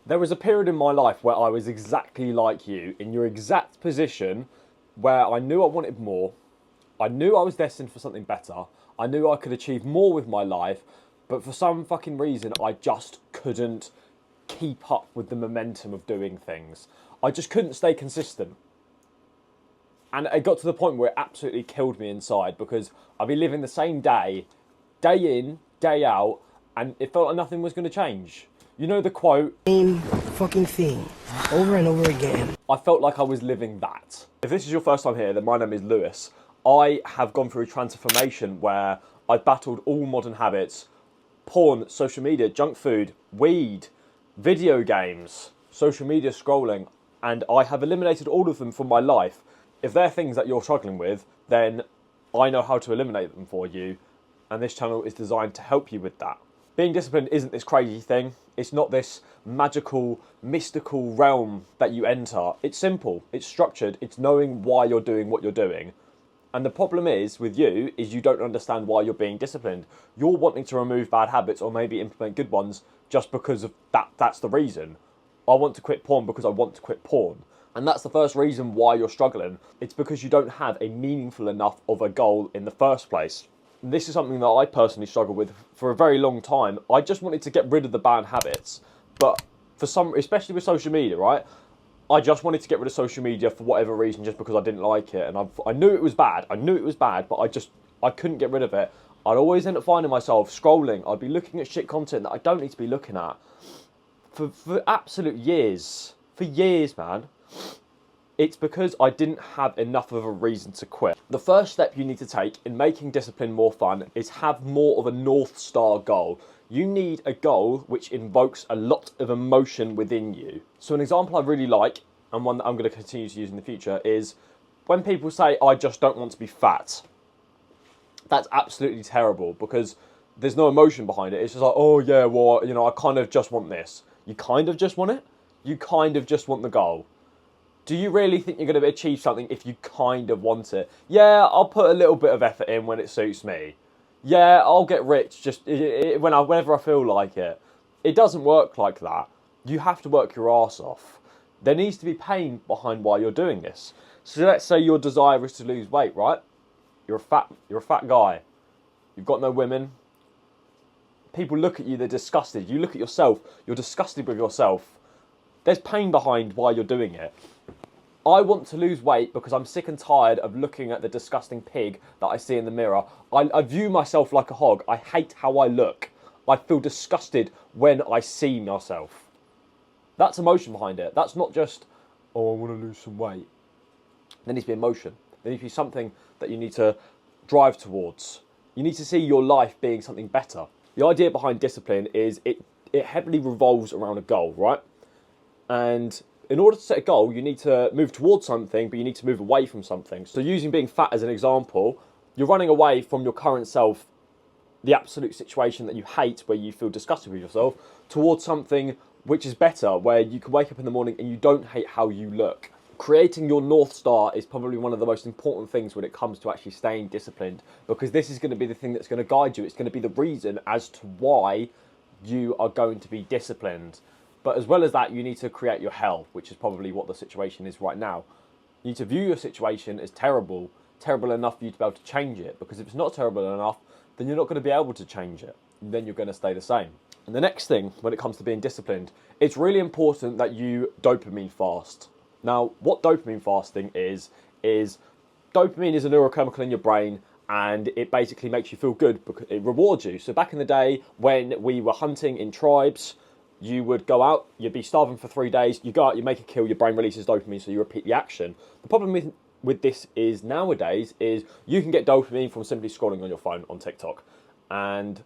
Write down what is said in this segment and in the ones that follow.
There was a period in my life where I was exactly like you, in your exact position, where I knew I wanted more. I knew I was destined for something better. I knew I could achieve more with my life, but for some fucking reason, I just couldn't keep up with the momentum of doing things. I just couldn't stay consistent. And it got to the point where it absolutely killed me inside because I'd be living the same day, day in, day out, and it felt like nothing was going to change. You know the quote, Same fucking thing over and over again. I felt like I was living that. If this is your first time here, then my name is Lewis. I have gone through a transformation where I've battled all modern habits: porn, social media, junk food, weed, video games, social media scrolling, and I have eliminated all of them from my life. If they're things that you're struggling with, then I know how to eliminate them for you, and this channel is designed to help you with that. Being disciplined isn't this crazy thing. It's not this magical, mystical realm that you enter. It's simple, it's structured, it's knowing why you're doing what you're doing. And the problem is with you is you don't understand why you're being disciplined. You're wanting to remove bad habits or maybe implement good ones just because of that's the reason. I want to quit porn because I want to quit porn. And that's the first reason why you're struggling. It's because you don't have a meaningful enough of a goal in the first place. This is something that I personally struggled with for a very long time. I just wanted to get rid of the bad habits. But for some, especially with social media, right? I just wanted to get rid of social media for whatever reason, just because I didn't like it. And I knew it was bad. I knew it was bad, but I couldn't get rid of it. I'd always end up finding myself scrolling. I'd be looking at shit content that I don't need to be looking at. For absolute years. For years, man. It's because I didn't have enough of a reason to quit. The first step you need to take in making discipline more fun is have more of a North Star goal. You need a goal which invokes a lot of emotion within you. So an example I really like, and one that I'm going to continue to use in the future, is when people say, I just don't want to be fat. That's absolutely terrible because there's no emotion behind it. It's just like, oh yeah, well, you know, I kind of just want this. You kind of just want it? You kind of just want the goal. Do you really think you're going to achieve something if you kind of want it? Yeah, I'll put a little bit of effort in when it suits me. Yeah, I'll get rich just whenever I feel like it. It doesn't work like that. You have to work your arse off. There needs to be pain behind why you're doing this. So let's say your desire is to lose weight, right? You're a fat guy. You've got no women. People look at you, they're disgusted. You look at yourself, you're disgusted with yourself. There's pain behind why you're doing it. I want to lose weight because I'm sick and tired of looking at the disgusting pig that I see in the mirror. I view myself like a hog. I hate how I look. I feel disgusted when I see myself. That's emotion behind it. That's not just, oh, I want to lose some weight. There needs to be emotion. There needs to be something that you need to drive towards. You need to see your life being something better. The idea behind discipline is it heavily revolves around a goal, right? And in order to set a goal, you need to move towards something, but you need to move away from something. So using being fat as an example, you're running away from your current self, the absolute situation that you hate, where you feel disgusted with yourself, towards something which is better, where you can wake up in the morning and you don't hate how you look. Creating your North Star is probably one of the most important things when it comes to actually staying disciplined, because this is going to be the thing that's going to guide you. It's going to be the reason as to why you are going to be disciplined. But as well as that, you need to create your hell, which is probably what the situation is right now. You need to view your situation as terrible, terrible enough for you to be able to change it. Because if it's not terrible enough, then you're not going to be able to change it. And then you're going to stay the same. And the next thing, when it comes to being disciplined, it's really important that you dopamine fast. Now, what dopamine fasting is dopamine is a neurochemical in your brain, and it basically makes you feel good because it rewards you. So back in the day when we were hunting in tribes, you would go out, you'd be starving for 3 days, you go out, you make a kill, your brain releases dopamine, so you repeat the action. The problem with this is nowadays is you can get dopamine from simply scrolling on your phone on TikTok. And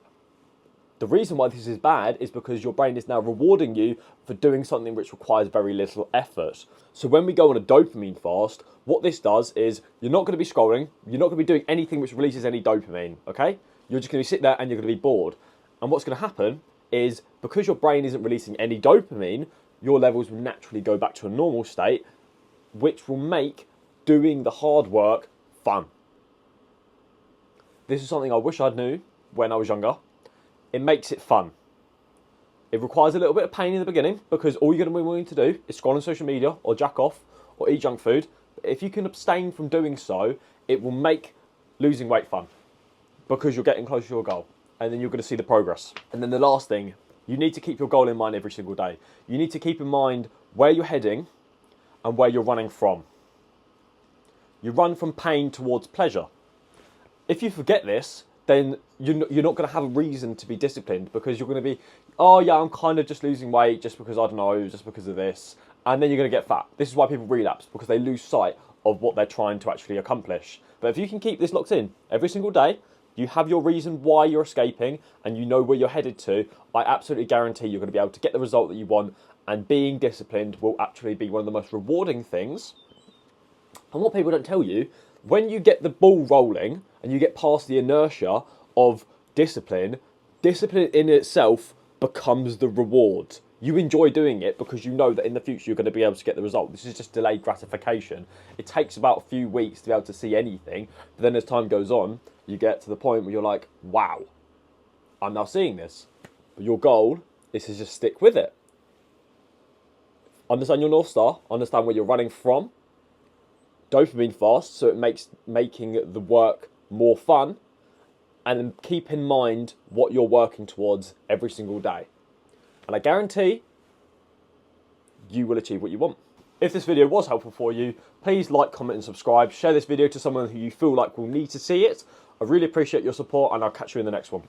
the reason why this is bad is because your brain is now rewarding you for doing something which requires very little effort. So when we go on a dopamine fast, what this does is you're not going to be scrolling, you're not going to be doing anything which releases any dopamine, okay? You're just going to sit there and you're going to be bored. And what's going to happen is because your brain isn't releasing any dopamine, your levels will naturally go back to a normal state, which will make doing the hard work fun. This is something I wish I knew when I was younger. It makes it fun. It requires a little bit of pain in the beginning because all you're going to be willing to do is scroll on social media or jack off or eat junk food. But if you can abstain from doing so, it will make losing weight fun because you're getting closer to your goal and then you're going to see the progress. And then the last thing, you need to keep your goal in mind every single day. You need to keep in mind where you're heading and where you're running from. You run from pain towards pleasure. If you forget this, then you're not going to have a reason to be disciplined because you're going to be, oh yeah, I'm kind of just losing weight just because, I don't know, just because of this. And then you're going to get fat. This is why people relapse, because they lose sight of what they're trying to actually accomplish. But if you can keep this locked in every single day, you have your reason why you're escaping and you know where you're headed to, I absolutely guarantee you're going to be able to get the result that you want, and being disciplined will actually be one of the most rewarding things. And what people don't tell you, when you get the ball rolling and you get past the inertia of discipline, discipline in itself becomes the reward. You enjoy doing it because you know that in the future you're going to be able to get the result. This is just delayed gratification. It takes about a few weeks to be able to see anything, but then as time goes on, you get to the point where you're like, wow, I'm now seeing this. But your goal is to just stick with it. Understand your North Star, understand where you're running from, dopamine fast, so it makes making the work more fun, and then keep in mind what you're working towards every single day. And I guarantee you will achieve what you want. If this video was helpful for you, please like, comment and subscribe. Share this video to someone who you feel like will need to see it. I really appreciate your support, and I'll catch you in the next one.